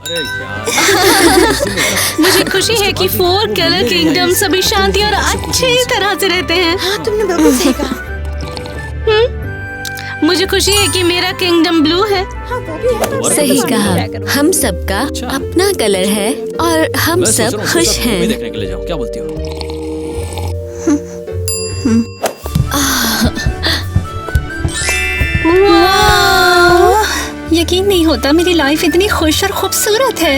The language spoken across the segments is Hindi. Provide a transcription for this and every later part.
अरे यार। मुझे खुशी है कि 4 कलर किंगडम सभी शांति और अच्छी तरह से रहते हैं। हाँ, तुमने बिल्कुल सही कहा। मुझे खुशी है कि मेरा किंगडम ब्लू है। हाँ, वो भी है। सही कहा, हम सबका अपना कलर है और हम मैं सोच सब रहा हूँ खुश सूरज को मूवी हैं। देखने के लिए जाऊँ, क्या बोलती हो? वाह! यकीन नहीं होता मेरी लाइफ इतनी खुश और खूबसूरत है।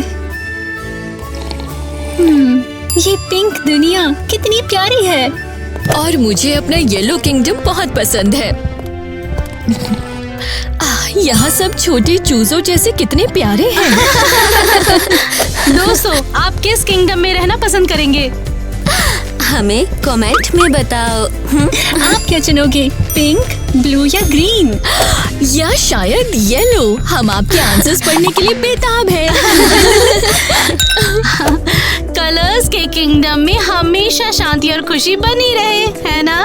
ये पिंक दुनिया कितनी प्यारी है। और मुझे अपना येलो किंगडम बहुत पसंद है। यहाँ सब छोटे चूजों जैसे कितने प्यारे हैं। दोस्तों, आप किस किंगडम में रहना पसंद करेंगे? हमें कमेंट में बताओ। आप क्या चुनोगे, पिंक, ब्लू या ग्रीन? या शायद येलो। हम आपके आंसर्स पढ़ने के लिए बेताब हैं। कलर्स के किंगडम में हमेशा शांति और खुशी बनी रहे, है ना?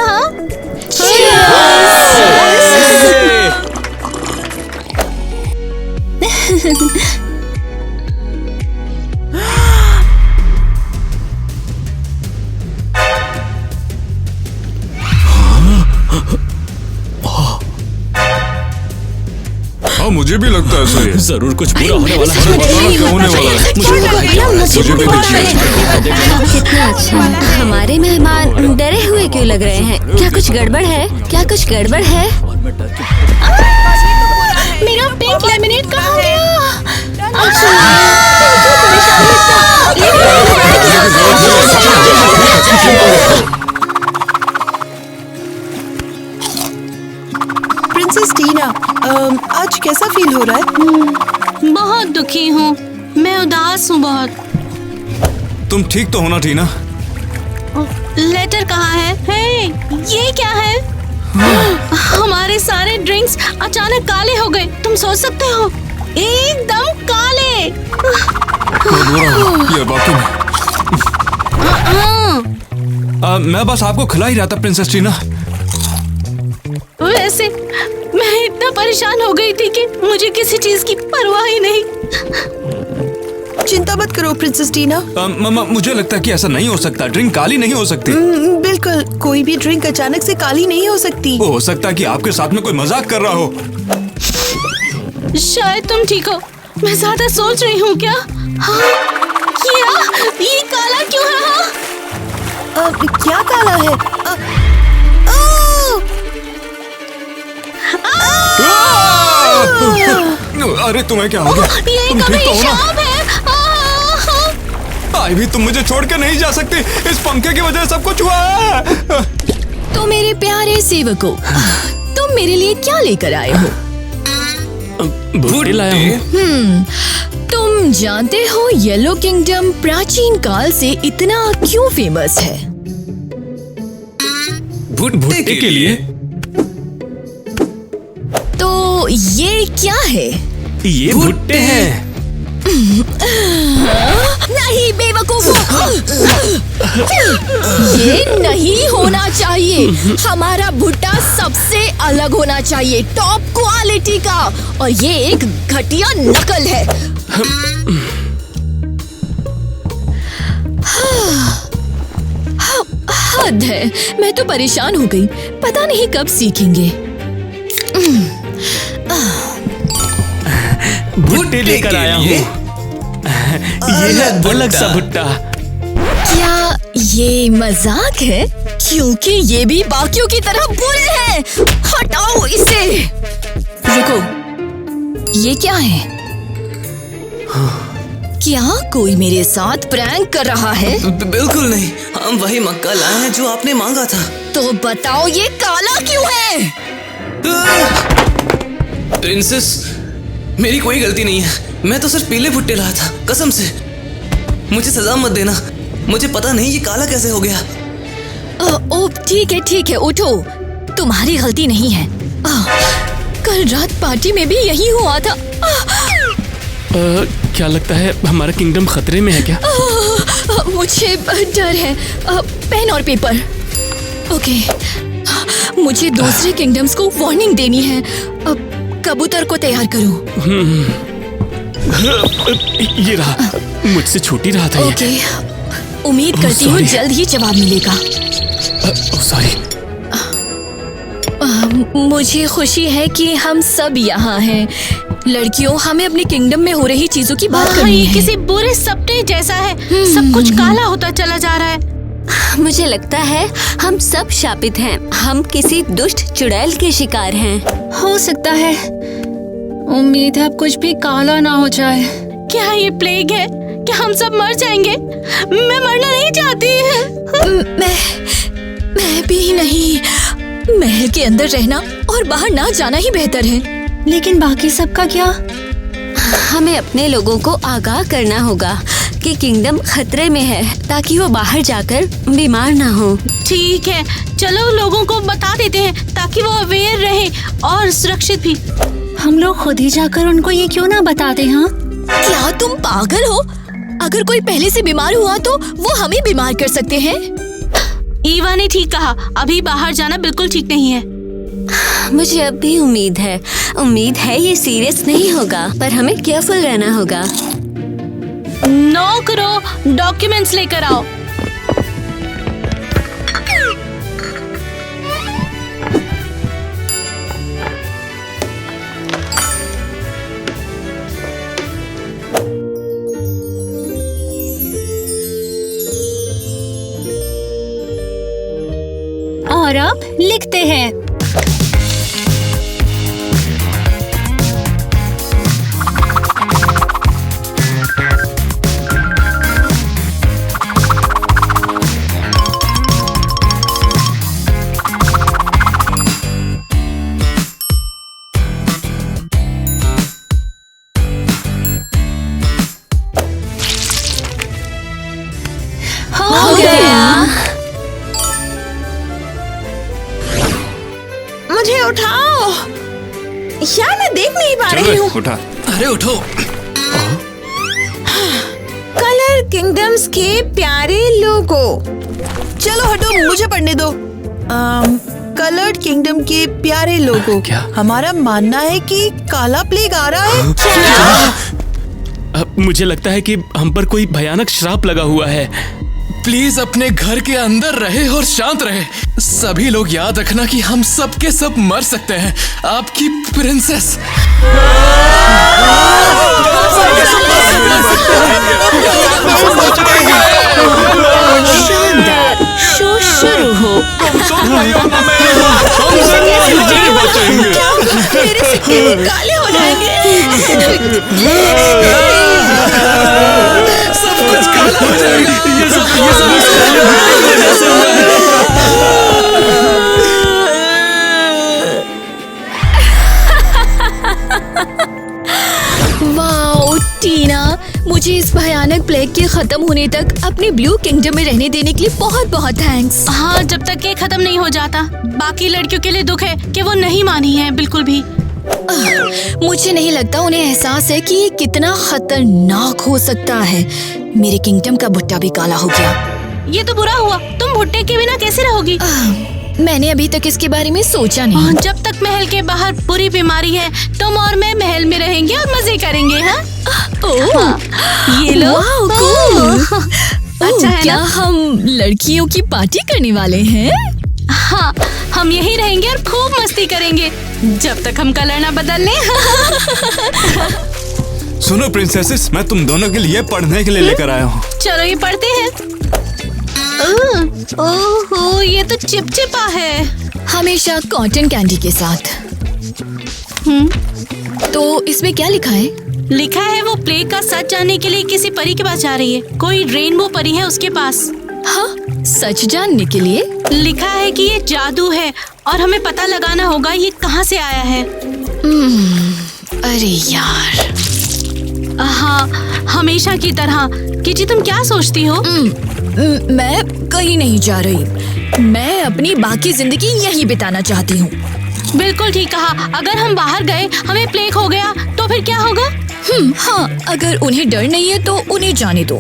हाँ, मुझे भी लगता है सही है। जरूर कुछ बुरा होने वाला है। अरे बताना क्या होने वाला है। मुझे पता है क्या होने वाला है। मुझे भी कुछ कितना अच्छा। हमारे मेहमान डरे हुए क्यों लग रहे हैं? क्या कुछ गड़बड़ है? क्या कुछ गड़बड़ है? और मैं डर के मेरा पिंक लेमनेड कहाँ गया? प्रिंसेस टीना, आज कैसा फील हो रहा है? बहुत दुखी हूँ। मैं उदास हूँ बहुत। तुम ठीक तो होना टीना? लेटर कहाँ है? हे, ये क्या है? हमारे सारे ड्रिंक्स अचानक काले हो गए। तुम सोच सकते हो, एकदम काले। ये वाकई में। मैं बस आपको खिला ही रहा था प्रिंसेस टीना। वैसे मैं इतना परेशान हो गई थी कि मुझे किसी चीज की परवाह ही नहीं। चिंता मत करो प्रिंसेस टीना। मुझे लगता है कि ऐसा नहीं हो सकता। ड्रिंक काली नहीं हो सकती। बिल्कुल, कोई भी ड्रिंक अचानक से काली नहीं हो सकती। वो हो सकता है कि आपके साथ में कोई मजाक कर रहा हो। शायद तुम ठीक हो। मैं ज्यादा सोच रही हूँ क्या? हाँ? क्या? ये काला क्यों है? हाँ? क्या काला है? अरे तुम्हें क्या हो गया? ये तुम कभी ठीक तो हो ना? शाम है। आई भी, तुम मुझे छोड़ के नहीं जा सकती। इस पंखे की वजह से सब कुछ हुआ है। तो मेरे प्यारे सेवकों, तुम मेरे लिए क्या लेकर आए हो? भुट्टे लाया हूँ। तुम जानते हो येलो किंगडम प्राचीन काल से इतना क्यों फेमस है? भुट्टे के लिए? तो ये क्या है? ये भुट्टे हैं। नहीं बेवकूफों! ये नहीं होना चाहिए। हमारा भुट्टा सबसे अलग होना चाहिए, टॉप क्वालिटी का। और ये एक घटिया नकल है। हद है। मैं तो परेशान हो गई। पता नहीं कब सीखेंगे। भुट्टे लेकर आया हूँ। ये है अलग सा भुट्टा। क्या ये मजाक है? क्योंकि ये भी बाकियों की तरह बुरे हैं। हटाओ इसे। रुको, ये क्या है? क्या कोई मेरे साथ प्रैंक कर रहा है? बिल्कुल नहीं, हम वही मक्का लाए हैं जो आपने मांगा था। तो बताओ ये काला क्यों है? प्रिंसेस, मेरी कोई गलती नहीं है। मैं तो सिर्फ पीले भुट्टे लाया था, कसम से। मुझे सजा मत देना। मुझे पता नहीं ये काला कैसे हो गया। ओ ठीक है, उठो। तुम्हारी गलती नहीं है। कल रात पार्टी में भी यही हुआ था। क्या लगता है हमारा किंगडम खतरे में है क्या? मुझे डर है। पेन और पेपर। ओके, मुझे दूसरे किंगडम्स को वार्निंग देनी है। अब कबूतर को तैयार करो। ये रहा, मुझसे छूट ही रहा था ये। ओके, उम्मीद करती हूँ sorry। जल्द ही जवाब मिलेगा। सॉरी। मुझे खुशी है कि हम सब यहाँ हैं। लड़कियों, हमें अपने किंगडम में हो रही चीजों की बात करनी ये है। किसी बुरे सपने जैसा है, सब कुछ काला होता चला जा रहा है। मुझे लगता है हम सब शापित हैं। हम किसी दुष्ट चुड़ैल के शिकार हैं। हो सकता है। उम्मीद है अब कुछ भी काला ना हो जाए। क्या ये प्लेग है? क्या हम सब मर जाएंगे? मैं मरना नहीं चाहती। मैं भी नहीं। महल के अंदर रहना और बाहर ना जाना ही बेहतर है। लेकिन बाकी सबका क्या? हमें अपने लोगों को आगाह करना होगा कि किंगडम खतरे में है, ताकि वो बाहर जाकर बीमार ना हो। ठीक है, चलो लोगों को बता देते हैं ताकि वो अवेयर रहे और सुरक्षित भी। हम लोग खुद ही जाकर उनको ये क्यों ना बताते? हाँ, क्या तुम पागल हो? अगर कोई पहले से बीमार हुआ तो वो हमें बीमार कर सकते हैं। ईवा ने ठीक कहा, अभी बाहर जाना बिल्कुल ठीक नहीं है। मुझे अब भी उम्मीद है ये सीरियस नहीं होगा, पर हमें केयरफुल रहना होगा। नौकरो, डॉक्यूमेंट्स लेकर आओ। और अब लिखते हैं। हो गया। मुझे उठाओ। यार मैं देख नहीं पा रही हूँ। उठा। अरे उठो। कलर किंगडम्स के प्यारे लोगो। चलो हटो, मुझे पढ़ने दो। कलर्ड किंगडम के प्यारे लोगो, क्या? हमारा मानना है कि काला प्लेग आ रहा है। क्या? मुझे लगता है कि हम पर कोई भयानक श्राप लगा हुआ है। प्लीज अपने घर के अंदर रहे और शांत रहे। सभी लोग याद रखना कि हम सब के सब मर सकते हैं। आपकी प्रिंसेस। शानदार, शो शुरू हो। मेरे सिक्के काले हो जाएंगे। सब कुछ काला हो जाएगा। वाओ टीना, मुझे इस भयानक प्लेग के खत्म होने तक अपने ब्लू किंगडम में रहने देने के लिए बहुत बहुत थैंक्स। हाँ, जब तक ये खत्म नहीं हो जाता। बाकी लड़कियों के लिए दुख है कि वो नहीं मानी है बिल्कुल भी। मुझे नहीं लगता उन्हें एहसास है कि ये कितना खतरनाक हो सकता है। मेरे किंगडम का भुट्टा भी काला हो गया। ये तो बुरा हुआ। तुम भुट्टे के बिना कैसे रहोगी? मैंने अभी तक इसके बारे में सोचा नहीं। जब तक महल के बाहर बुरी बीमारी है, तुम और मैं महल में रहेंगे और मजे करेंगे। हाँ, ये लो। Wow, cool. अच्छा है क्या ना? हम लड़कियों की पार्टी करने वाले हैं? हाँ, हम यहीं रहेंगे और खूब मस्ती करेंगे जब तक हम कलर ना बदल लें। सुनो प्रिंसेसेस, मैं तुम दोनों के लिए पढ़ने के लिए लेकर आया हूँ। चलो ये पढ़ते हैं। ओहो, ये तो चिपचिपा है। हमेशा कॉटन कैंडी के साथ। तो इसमें क्या लिखा है? लिखा है वो प्लेग का सच जानने के लिए किसी परी के पास जा रही है। कोई रेनबो परी है उसके पास। हाँ, सच जानने के लिए? लिखा है कि ये जादू है और हमें पता लगाना होगा ये कहाँ से आया है। अरे यार। हाँ, हमेशा की तरह। किची, तुम क्या सोचती हो? मैं कहीं नहीं जा रही। मैं अपनी बाकी जिंदगी यहीं बिताना चाहती हूँ। बिल्कुल ठीक कहा। अगर हम बाहर गए, हमें प्लेग हो गया तो फिर क्या होगा? हाँ, अगर उन्हें डर नहीं है तो उन्हें जाने दो।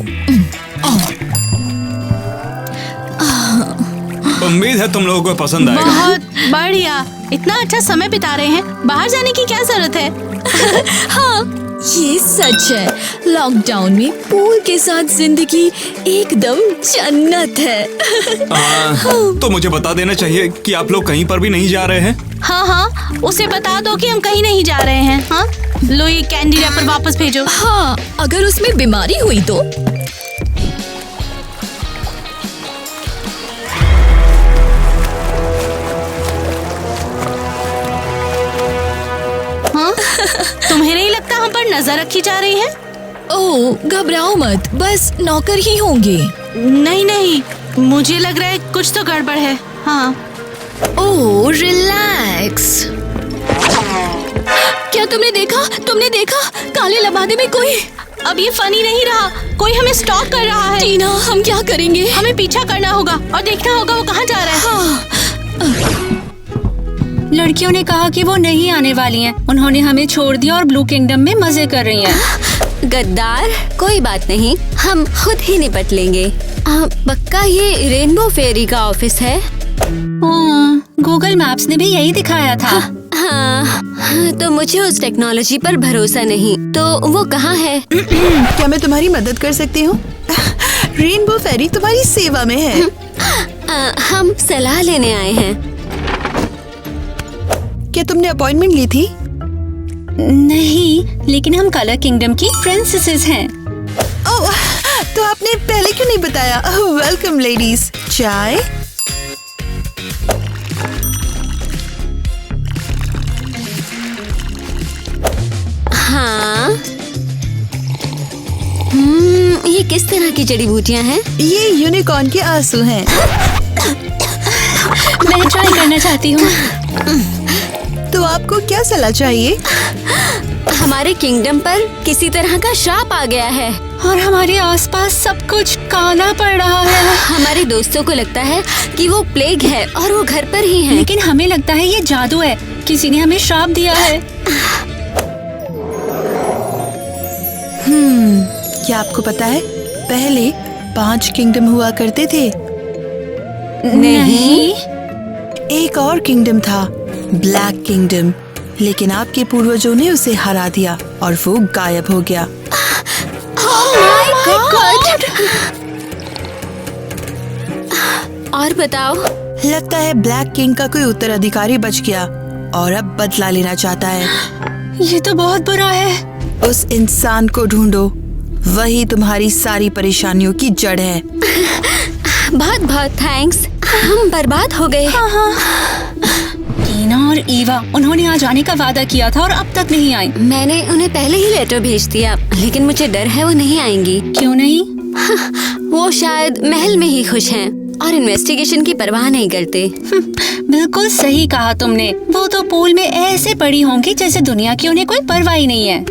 उम्मीद है तुम लोगों को पसंद आएगा। बहुत बढ़िया। इतना अच्छा समय बिता रहे हैं, बाहर जाने की क्या जरूरत है? हाँ, ये सच है, लॉकडाउन में पूल के साथ जिंदगी एकदम जन्नत है। तो मुझे बता देना चाहिए कि आप लोग कहीं पर भी नहीं जा रहे हैं। हाँ हाँ, उसे बता दो कि हम कहीं नहीं जा रहे हैं। हाँ, लो ये कैंडी रैपर वापस भेजो। हाँ, अगर उसमें बीमारी हुई तो। हाँ, तुम्हें नहीं लगता हम पर नजर रखी जा रही है? ओह, घबराओ मत, बस नौकर ही होंगे। नहीं नहीं, मुझे लग रहा है कुछ तो गड़बड़ है। हाँ। ओह, रिलैक्स। क्या तुमने देखा काले लबादे में कोई? अब ये फनी नहीं रहा, कोई हमें स्टॉक कर रहा है। टीना, हम क्या करेंगे? हमें पीछा करना होगा और देखना होगा वो कहाँ जा रहा है। हाँ। लड़कियों ने कहा कि वो नहीं आने वाली हैं। उन्होंने हमें छोड़ दिया और ब्लू किंगडम में मजे कर रही हैं। गद्दार, कोई बात नहीं, हम खुद ही निपट लेंगे। पक्का ये रेनबो फेरी का ऑफिस है? गूगल मैप्स ने भी यही दिखाया था। हाँ, तो मुझे उस टेक्नोलॉजी पर भरोसा नहीं। तो वो कहाँ है? क्या मैं तुम्हारी मदद कर सकती हूँ? रेनबो फेरी तुम्हारी सेवा में है। हम सलाह लेने आए हैं। क्या तुमने अपॉइंटमेंट ली थी? नहीं, लेकिन हम कलर किंगडम की प्रिंसेसेस हैं। ओह, तो आपने पहले क्यों नहीं बताया? वेलकम लेडीज, चाय? हाँ। ये किस तरह की जड़ी बूटियाँ हैं? ये यूनिकॉर्न के आंसू हैं। मैं ट्राई करना चाहती हूँ। तो आपको क्या सलाह चाहिए? हमारे किंगडम पर किसी तरह का श्राप आ गया है और हमारे आसपास सब कुछ काला पड़ रहा है। हमारे दोस्तों को लगता है कि वो प्लेग है और वो घर पर ही है, लेकिन हमें लगता है ये जादू है। किसी ने हमें श्राप दिया है। क्या आपको पता है पहले 5 किंगडम हुआ करते थे? नहीं। एक और किंगडम था, ब्लैक किंगडम, लेकिन आपके पूर्वजों ने उसे हरा दिया और वो गायब हो गया। और बताओ? लगता है ब्लैक किंग का कोई उत्तराधिकारी बच गया और अब बदला लेना चाहता है। ये तो बहुत बुरा है। उस इंसान को ढूंढो, वही तुम्हारी सारी परेशानियों की जड़ है। बहुत बहुत थैंक्स, हम बर्बाद हो गए। टीना और ईवा, उन्होंने आज आने का वादा किया था और अब तक नहीं आई। मैंने उन्हें पहले ही लेटर भेज दिया, लेकिन मुझे डर है वो नहीं आएंगी। क्यों नहीं? वो शायद महल में ही खुश हैं और इन्वेस्टिगेशन की परवाह नहीं करते। बिल्कुल सही कहा तुमने। वो तो पूल में ऐसे पड़ी होंगी जैसे दुनिया की उन्हें कोई परवाह ही नहीं है।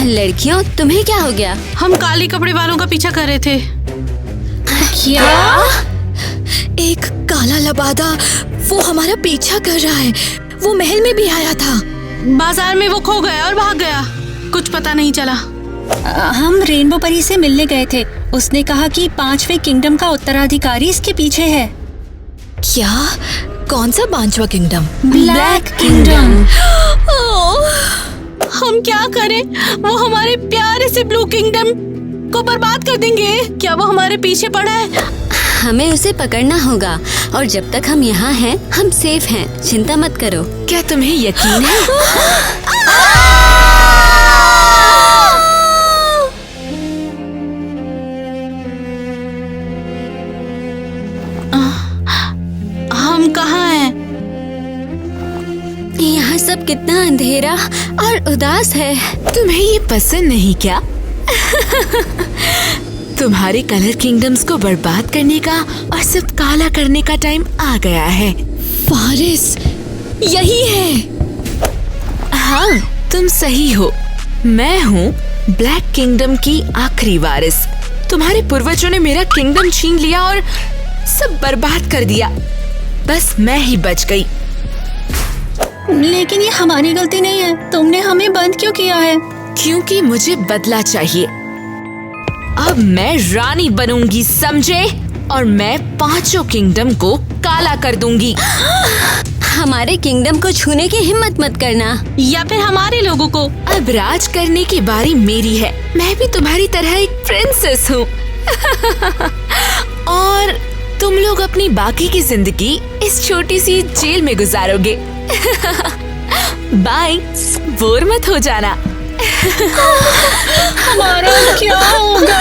लड़कियों, तुम्हें क्या हो गया? हम काले कपड़े वालों का पीछा कर रहे थे। क्या? एक काला लबादा, वो हमारा पीछा कर रहा है। वो महल में भी आया था। बाजार में वो खो गया और भाग गया, कुछ पता नहीं चला। हम रेनबो परी से मिलने गए थे। उसने कहा कि 5वें किंगडम का उत्तराधिकारी इसके पीछे है। क्या? कौन सा 5वां किंगडम? Black kingdom. हम क्या करें? वो हमारे प्यारे से ब्लू किंगडम को बर्बाद कर देंगे। क्या वो हमारे पीछे पड़ा है? हमें उसे पकड़ना होगा और जब tक हम यहाँ हैं, हम सेफ हैं। चिंता मत करो। क्या तुम्हें यकीन है? हम कहाँ हैं? यहाँ सब कितना अंधेरा और उदास है। तुम्हें ये पसंद नहीं क्या? तुम्हारे कलर किंगडम्स को बर्बाद करने का और सब काला करने का टाइम आ गया है। फारिस, यही है। हाँ, तुम सही हो। मैं हूँ ब्लैक किंगडम की आखिरी वारिस। तुम्हारे पूर्वजों ने मेरा किंगडम छीन लिया और सब बर्बाद कर दिया। बस मैं ही बच गई। लेकिन ये हमारी गलती नहीं है। तुमने हमें बंद क्यों किया है? क्योंकि मुझे बदला चाहिए। अब मैं रानी बनूंगी, समझे? और मैं 5 किंगडम को काला कर दूंगी। हमारे किंगडम को छूने की हिम्मत मत करना। या फिर हमारे लोगों को। अब राज करने की बारी मेरी है। मैं भी तुम्हारी तरह एक प्रिंसेस हूँ। और तुम लोग अपनी बाकी की जिंदगी इस छोटी सी जेल में गुजारोगे। बाय, बोर मत हो जाना। हमारा क्या होगा?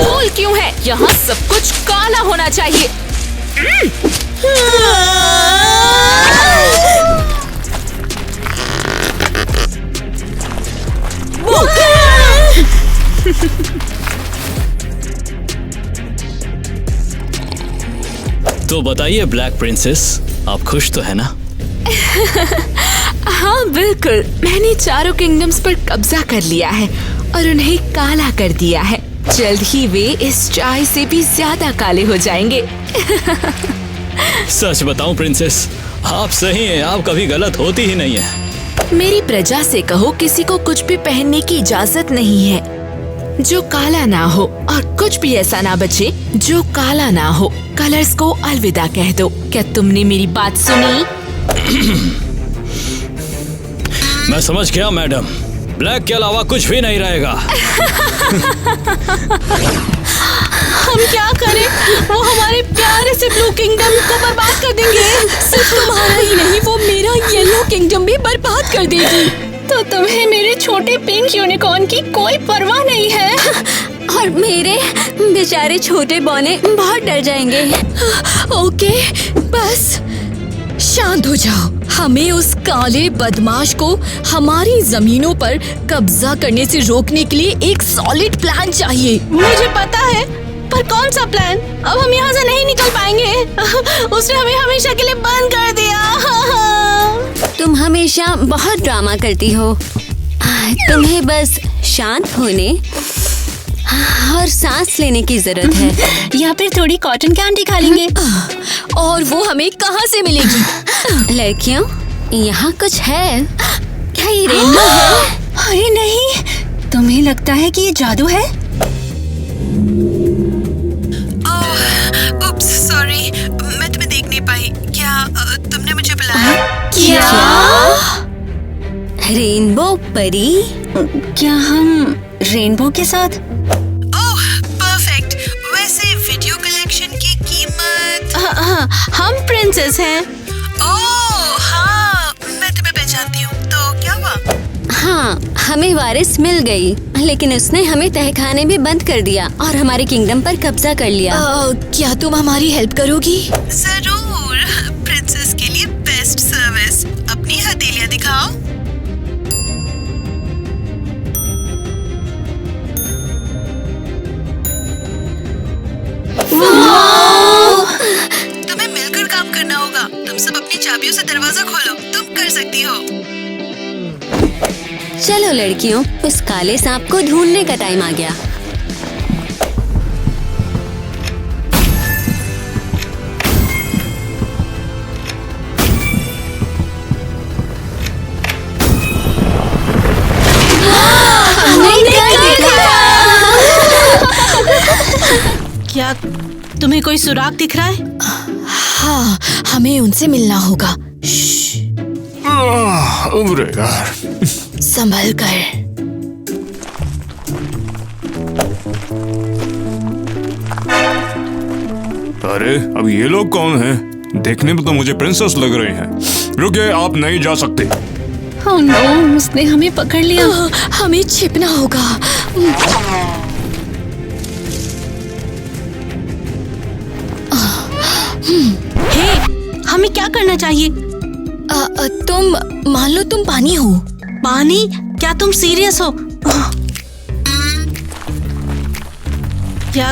बोल क्यों है? यहाँ सब कुछ काला होना चाहिए। तो बताइए ब्लैक प्रिंसेस, आप खुश तो है ना? हाँ बिल्कुल, मैंने चारों किंगडम्स पर कब्जा कर लिया है और उन्हें काला कर दिया है। जल्द ही वे इस चाय से भी ज्यादा काले हो जाएंगे। सच बताऊं प्रिंसेस, आप सही हैं, आप कभी गलत होती ही नहीं है। मेरी प्रजा से कहो किसी को कुछ भी पहनने की इजाजत नहीं है जो काला ना हो, और कुछ भी ऐसा ना बचे जो काला ना हो। कलर्स को अलविदा कह दो। क्या तुमने मेरी बात सुनी? मैं समझ गया मैडम, ब्लैक के अलावा कुछ भी नहीं रहेगा। हम क्या करें? वो हमारे प्यारे से ब्लू किंगडम को बर्बाद कर देंगे। सिर्फ तुम्हारा ही नहीं, वो मेरा येलो किंगडम भी बर्बाद कर देगी। तो तुम्हें मेरे छोटे पिंक यूनिकॉर्न की कोई परवाह नहीं है? और मेरे बेचारे छोटे बौने बहुत डर जाएंगे। ओके, बस शांत हो जाओ। हमें उस काले बदमाश को हमारी जमीनों पर कब्जा करने से रोकने के लिए एक सॉलिड प्लान चाहिए। मुझे पता है, पर कौन सा प्लान? अब हम यहाँ से नहीं निकल पाएंगे। उसने हमें हमेशा के लिए बंद कर दिया। तुम हमेशा बहुत ड्रामा करती हो। तुम्हें बस शांत होने और सांस लेने की जरूरत है। या फिर थोड़ी कॉटन कैंडी खा लेंगे। और वो हमें कहाँ से मिलेगी? लड़कियों, यहाँ कुछ है। क्या ये रेनबो है? अरे नहीं, तुम्हें लगता है कि ये जादू है? उप्स, सॉरी, मैं तुम्हें देख नहीं पाई। क्या तुमने मुझे बुलाया? क्या? रेनबो परी? क्या हम रेनबो के साथ? ओह, परफेक्ट। वैसे वीडियो कलेक्शन की कीमत? हम प्रिंसेस हैं। ओह हाँ, मैं तुम्हें पहचानती हूँ। तो क्या हुआ? हाँ, हमें वारिस मिल गई, लेकिन उसने हमें तहखाने में बंद कर दिया और हमारे किंगडम पर कब्जा कर लिया। क्या तुम हमारी हेल्प करोगी? जरूर, प्रिंसेस के लिए बेस्ट सर्विस। अपनी हथेलियाँ दिखाओ। तुम्हें मिलकर काम करना होगा। तुम सब अपनी चाबियों से दरवाजा खोलो। तुम कर सकती हो। चलो लड़कियों, उस काले सांप को ढूंढने का टाइम आ गया। क्या तुम्हें कोई सुराग दिख रहा है? हाँ, हमें उनसे मिलना होगा। अरे यार, संभल कर। अरे अब ये लोग कौन हैं? देखने में तो मुझे प्रिंसेस लग रही हैं। रुकिए, आप नहीं जा सकते। ओह नो, उसने हमें पकड़ लिया। हमें छिपना होगा। हे, हमें क्या करना चाहिए? तुम मान लो तुम पानी हो। पानी? क्या तुम सीरियस हो? क्या?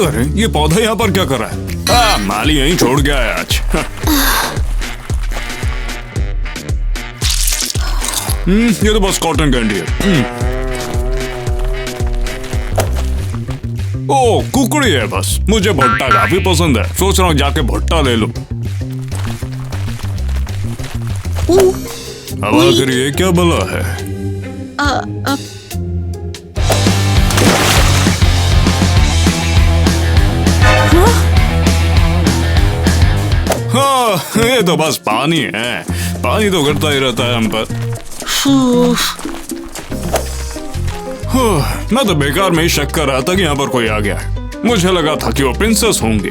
अरे ये पौधा यहाँ पर क्या कर रहा है? माली यहीं छोड़ गया है आज। ये तो बस कॉटन कैंडी है। ओह, कुकड़ी है बस। मुझे भुट्टा काफी पसंद है। सोच रहा हूँ जाके भुट्टा ले लो। अब आखिर ये क्या भला है? ये तो बस पानी है, पानी तो गिरता ही रहता है हम पर। मैं तो बेकार में ही शक कर रहा था कि यहाँ पर कोई आ गया है। मुझे लगा था कि वो प्रिंसेस होंगी।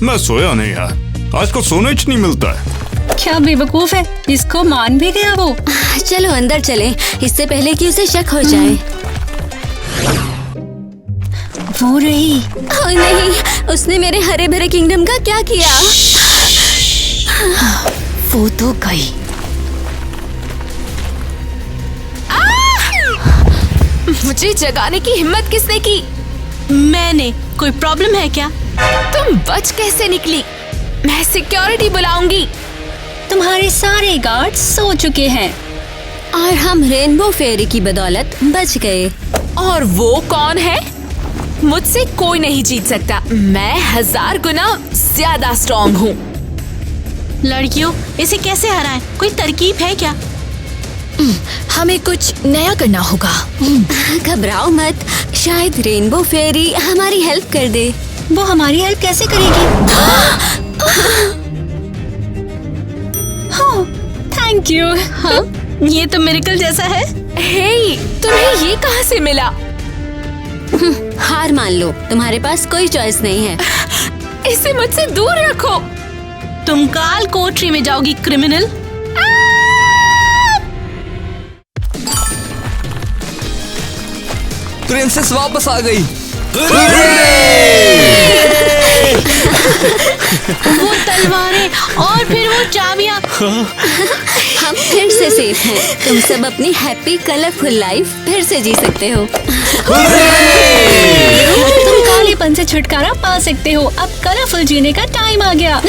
मैं सोया नहीं यार, आज को सोने च नहीं मिलता है। क्या बेवकूफ है, इसको मान भी गया वो। चलो अंदर चलें, इससे पहले कि उसे शक हो जाए। वो रही। ओह नहीं, उसने मेरे हरे भरे किंगडम का क्या किया? वो तो गई। मुझे जगाने की हिम्मत किसने की? मैंने। कोई प्रॉब्लम है क्या? तुम बच कैसे निकली? मैं सिक्योरिटी बुलाऊंगी। तुम्हारे सारे गार्ड सो चुके हैं और हम रेनबो फेरी की बदौलत बच गए। और वो कौन है? मुझसे कोई नहीं जीत सकता। मैं 1000 गुना ज्यादा स्ट्रॉन्ग हूँ। लड़कियों, इसे कैसे हराएं? कोई तरकीब है क्या? हमें कुछ नया करना होगा। घबराओ मत, शायद रेनबो फेरी हमारी हेल्प कर दे। वो हमारी हेल्प कैसे करेगी? Thank you. हाँ, ये तो मिरेकल जैसा है। हे, तुम्हें ये कहाँ से मिला? हार मान लो, तुम्हारे पास कोई चॉइस नहीं है। इसे मुझसे दूर रखो। तुम काल कोठरी में जाओगी क्रिमिनल। प्रिंसेस वापस आ गई। वो तलवारें और फिर वो चाबियां। हम फिर से सेफ हैं। तुम सब अपनी हैप्पी कलरफुल लाइफ फिर से जी सकते हो। तुम कालेपन से छुटकारा पा सकते हो। अब कलरफुल जीने का टाइम आ गया।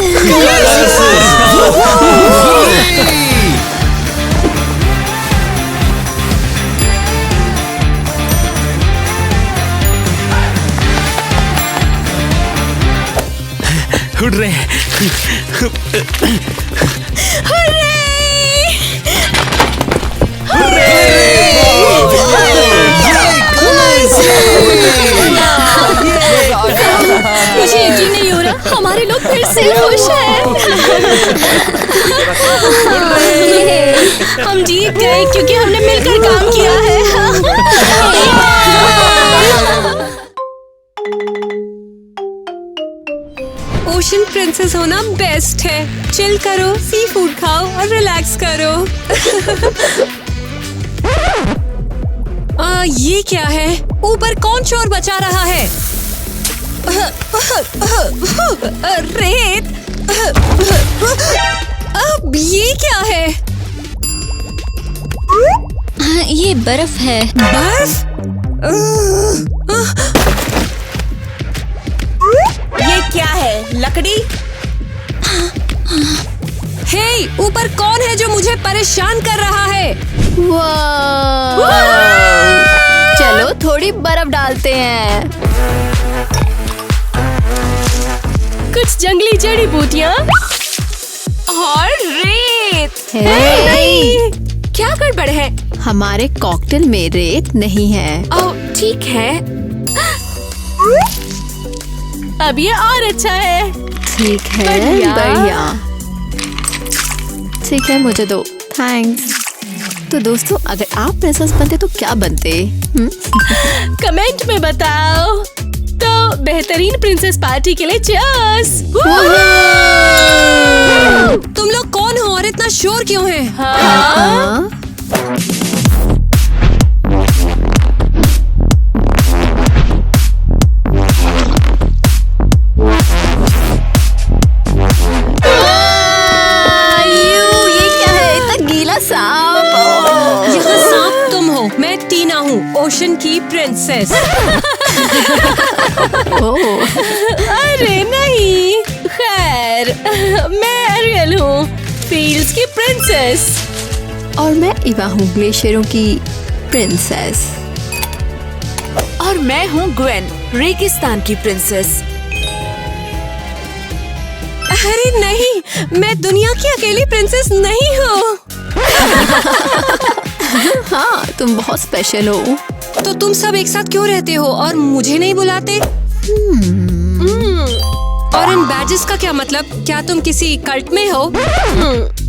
हुर्रे! मुझे यकीन नहीं हो रहा, हमारे लोग फिर से खुश हैं। हम जीत गए क्योंकि हमने मिलकर काम किया है। ओशन प्रिंसेस होना बेस्ट है। चिल करो, सी फूड खाओ और रिलैक्स करो। ये क्या है? ऊपर कौन शोर मचा रहा है? रेत। अब ये क्या है? ये बर्फ है। बर्फ? ये क्या है? लकड़ी? हे, ऊपर कौन है जो मुझे परेशान कर रहा है? चलो थोड़ी बर्फ डालते हैं। कुछ जंगली जड़ी बूटियाँ और रेत। नहीं, क्या गड़बड़ है? हमारे कॉकटेल में रेत नहीं है। ओह, ठीक है। अब ये और अच्छा है। ठीक है, बढ़िया। ठीक है, मुझे दो। थैंक्स। तो दोस्तों, अगर आप प्रिंसेस बनते तो क्या बनते? कमेंट में बताओ। तो बेहतरीन प्रिंसेस पार्टी के लिए चीयर्स। तुम लोग कौन हो और इतना शोर क्यों है? हाँ? ओशन की प्रिंसेस। अरे नहीं, खैर मैं एरियल हूँ, फील्ड्स की प्रिंसेस। और मैं इवा हूँ, ग्लेशियरों की प्रिंसेस। और मैं हूँ ग्वेन, रेगिस्तान की प्रिंसेस। अरे नहीं, मैं दुनिया की अकेली प्रिंसेस नहीं हूँ। हाँ, तुम बहुत स्पेशल हो। तो तुम सब एक साथ क्यों रहते हो और मुझे नहीं बुलाते? और इन बैजेस का क्या मतलब? क्या तुम किसी कल्ट में हो?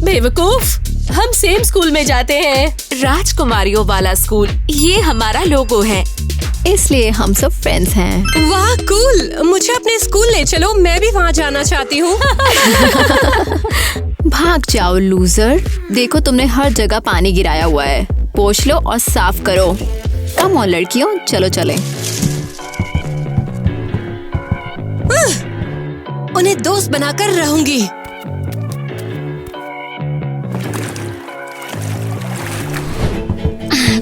बेवकूफ, हम सेम स्कूल में जाते हैं, राजकुमारियों वाला स्कूल। ये हमारा लोगो है, इसलिए हम सब फ्रेंड्स हैं। वाह कूल, मुझे अपने स्कूल ले चलो, मैं भी वहाँ जाना चाहती हूँ। भाग जाओ लूजर। देखो तुमने हर जगह पानी गिराया हुआ है, पोंछ लो और साफ करो। कम ऑन लड़कियों, चलो चले। उन्हें दोस्त बनाकर रहूंगी।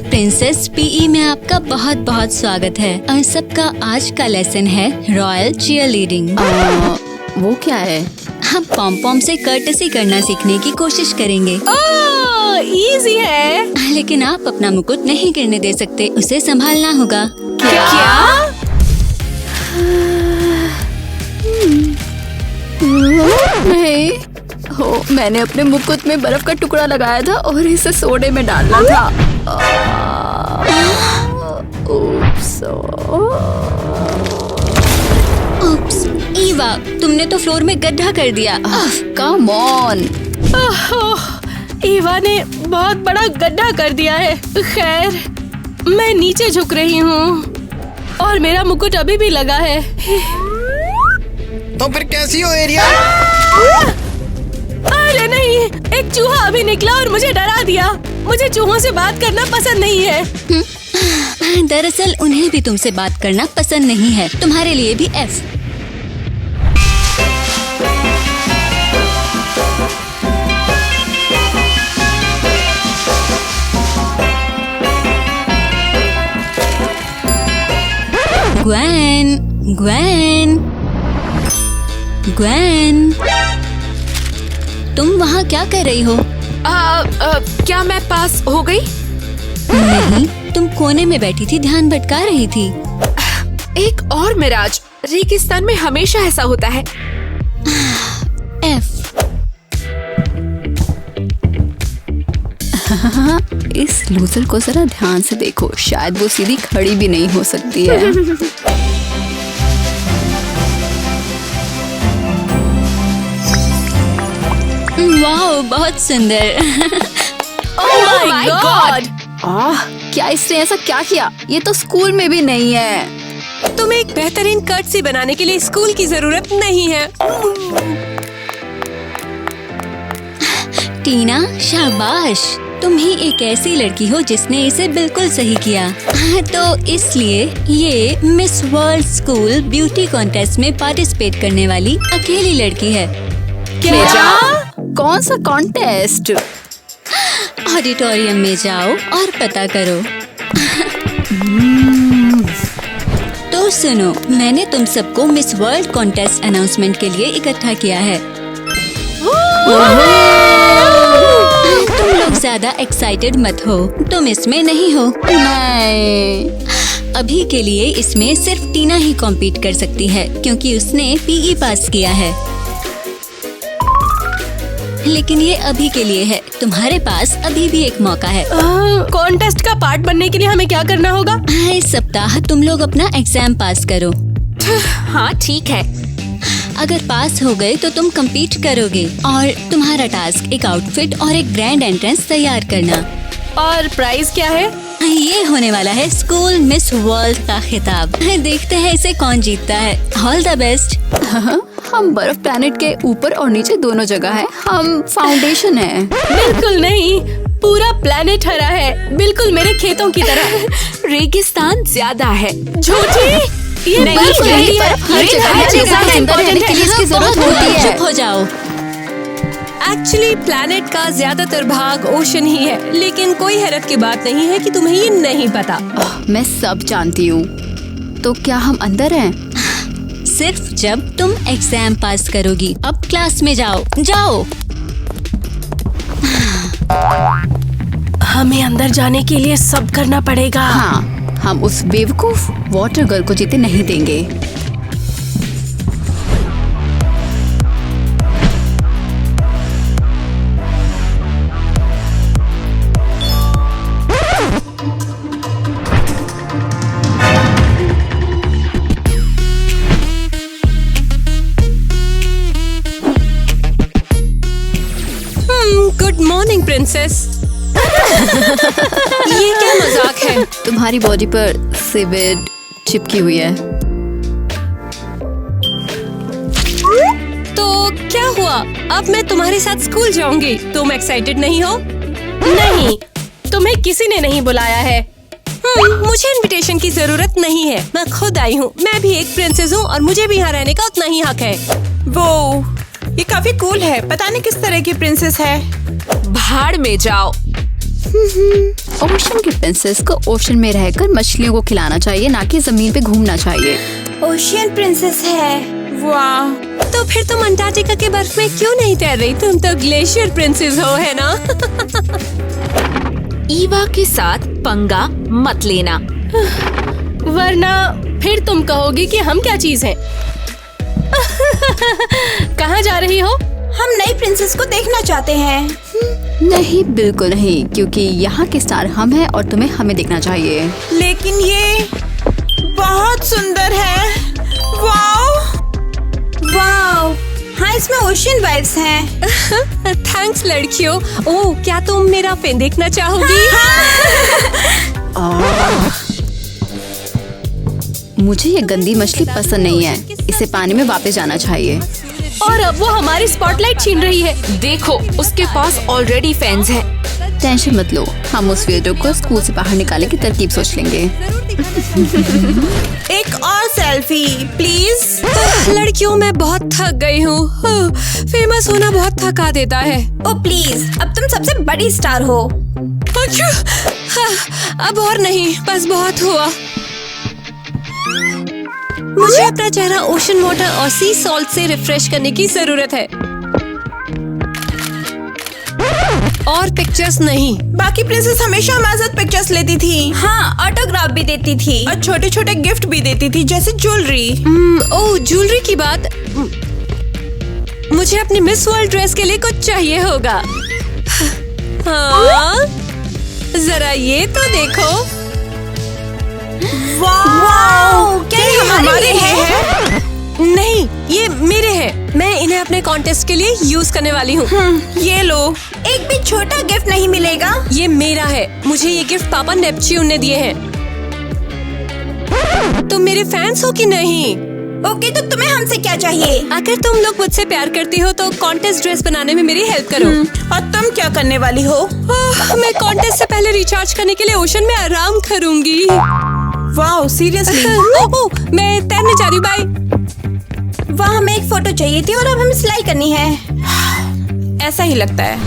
प्रिंसेस पीई में आपका बहुत बहुत स्वागत है। और सबका आज का लेसन है रॉयल चीयरलीडिंग। वो क्या है? हम पॉम पॉम से कर्टसी करना सीखने की कोशिश करेंगे। इजी है। लेकिन आप अपना मुकुट नहीं गिरने दे सकते, उसे संभालना होगा। क्या? नहीं हो, मैंने अपने मुकुट में बर्फ का टुकड़ा लगाया था और इसे सोडे में डालना था। उप्स, ईवा, तुमने तो फ्लोर में गड्ढा कर दिया। Come on. ईवा ने बहुत बड़ा गड्ढा कर दिया है। खैर, मैं नीचे झुक रही हूँ और मेरा मुकुट अभी भी लगा है। तो फिर कैसी हो एरिया? अरे नहीं, एक चूहा अभी निकला और मुझे डरा दिया। मुझे चूहों से बात करना पसंद नहीं है। दरअसल उन्हें भी तुमसे बात करना पसंद नहीं है। तुम्हारे लिए भी F। ग्वेन, ग्वेन, ग्वेन, तुम वहाँ क्या कर रही हो? क्या मैं पास हो गई? नहीं, तुम कोने में बैठी थी, ध्यान भटका रही थी। एक और मिराज, रेगिस्तान में हमेशा ऐसा होता है। F। इस लूजर को जरा ध्यान से देखो, शायद वो सीधी खड़ी भी नहीं हो सकती है। वाह, बहुत सुंदर। Oh my God! क्या इसने ऐसा क्या किया? ये तो स्कूल में भी नहीं है। तुम्हें एक बेहतरीन कर्टसी बनाने के लिए स्कूल की जरूरत नहीं है। टीना, शाबाश, तुम ही एक ऐसी लड़की हो जिसने इसे बिल्कुल सही किया। तो इसलिए ये miss world school beauty contest में पार्टिसिपेट करने वाली अकेली लड़की है। क्या? कौन सा कॉन्टेस्ट? ऑडिटोरियम में जाओ और पता करो। तो सुनो, मैंने तुम सबको मिस वर्ल्ड कॉन्टेस्ट अनाउंसमेंट के लिए इकट्ठा किया है। तुम लोग ज्यादा एक्साइटेड मत हो, तुम इसमें नहीं हो। नहीं, अभी के लिए इसमें सिर्फ टीना ही कॉम्पीट कर सकती है क्योंकि उसने पीई पास किया है। लेकिन ये अभी के लिए है, तुम्हारे पास अभी भी एक मौका है। कॉन्टेस्ट का पार्ट बनने के लिए हमें क्या करना होगा? इस सप्ताह तुम लोग अपना एग्जाम पास करो। हाँ ठीक है। अगर पास हो गए तो तुम compete करोगे और तुम्हारा टास्क एक आउटफिट और एक ग्रैंड एंट्रेंस तैयार करना। और प्राइस क्या है? ये होने वाला है स्कूल मिस वर्ल्ड का खिताब। देखते हैं इसे कौन जीतता है। All the best. हम बर्फ प्लैनेट के ऊपर और नीचे दोनों जगह है। हम फाउंडेशन है। बिल्कुल नहीं, पूरा प्लैनेट हरा है, बिल्कुल मेरे खेतों की तरह। रेगिस्तान ज्यादा है। झूठी, ये बर्फ नहीं है। हर जगह अंदर रहने के लिए इसकी जरूरत होती है। चुप हो जाओ। एक्चुअली प्लैनेट का ज्यादातर भाग ओशन ही है, लेकिन कोई हैरत की बात नहीं है कि तुम्हें ये नहीं पता। मैं सब जानती हूँ। तो क्या हम अंदर हैं? सिर्फ जब तुम एग्जाम पास करोगी। अब क्लास में जाओ, जाओ। हमें अंदर जाने के लिए सब करना पड़ेगा। हाँ, हम उस बेवकूफ वाटर गर्ल को जीते नहीं देंगे। Good morning princess. ये क्या मजाक है? तुम्हारी बॉडी पर सीवेज चिपकी हुई है। तो क्या हुआ? अब मैं तुम्हारे साथ स्कूल जाऊंगी। तुम एक्साइटेड नहीं हो? नहीं, तुम्हें किसी ने नहीं बुलाया है। मुझे इनविटेशन की जरूरत नहीं है, मैं खुद आई हूँ। मैं भी एक प्रिंसेस हूँ और मुझे भी यहाँ रहने का उतना ही हक है। वो ये काफी कूल है। पता नहीं किस तरह की प्रिंसेस है। भाड़ में जाओ। ओशन की प्रिंसेस को ओशन में रहकर मछलियों को खिलाना चाहिए, ना कि जमीन पे घूमना चाहिए। ओशियन प्रिंसेस है। वाह। तो फिर तुम अंटार्कटिका के बर्फ में क्यों नहीं तैर रही? तुम तो ग्लेशियर प्रिंसेस हो, है ना? ईवा के साथ पंगा मत लेना, वरना फिर तुम कहोगी कि हम क्या चीज हैं। कहाँ जा रही हो? हम नई प्रिंसेस को देखना चाहते हैं। नहीं, बिल्कुल नहीं, क्योंकि यहाँ के स्टार हम हैं और तुम्हें हमें देखना चाहिए। लेकिन ये बहुत सुंदर है। Wow wow. हाँ, इसमें ओशियन वाइब्स हैं। थैंक्स लड़कियों। ओह, क्या तुम मेरा पेन देखना चाहोगी? मुझे ये गंदी मछली पसंद नहीं है। इसे पानी में वापस जाना चाहिए। और अब वो हमारी स्पॉटलाइट छीन रही है। देखो उसके पास ऑलरेडी फैंस हैं। टेंशन मत लो, हम उस वीडियो को स्कूल से बाहर निकालने की तरकीब सोच लेंगे। एक और सेल्फी प्लीज। लड़कियों, मैं बहुत थक गई हूँ। फेमस होना बहुत थका देता है। ओ प्लीज, अब तुम सबसे बड़ी स्टार हो। अब और नहीं, बस बहुत हुआ। मुझे अपना चेहरा ओशन वाटर और सी सॉल्ट से रिफ्रेश करने की जरूरत है। और पिक्चर्स नहीं। बाकी प्रिंसेस हमेशा हमारे साथ पिक्चर्स लेती थी। हाँ, ऑटोग्राफ भी देती थी और छोटे छोटे गिफ्ट भी देती थी, जैसे ज्वेलरी। ओह, ज्वेलरी की बात। मुझे अपनी मिस वर्ल्ड ड्रेस के लिए कुछ चाहिए होगा। हाँ, जरा ये तो देखो। वाओ, क्या ये हमारे हैं? नहीं, ये मेरे हैं। मैं इन्हें अपने कॉन्टेस्ट के लिए यूज करने वाली हूँ। ये लो। एक भी छोटा गिफ्ट नहीं मिलेगा? ये मेरा है। मुझे ये गिफ्ट पापा नेपच्यून ने दिए हैं। तुम मेरे फैंस हो कि नहीं? ओके, तो तुम्हें हमसे क्या चाहिए? अगर तुम लोग मुझसे प्यार करती हो तो कॉन्टेस्ट ड्रेस बनाने में मेरी हेल्प करो। और तुम क्या करने वाली हो? मैं कॉन्टेस्ट से पहले रिचार्ज करने के लिए ओशन में आराम करूंगी। Wow, seriously? मैं तैरने जा रही हूँ। बाय। वहाँ हमें एक फोटो चाहिए थी और अब हमें सिलाई करनी है। ऐसा ही लगता है।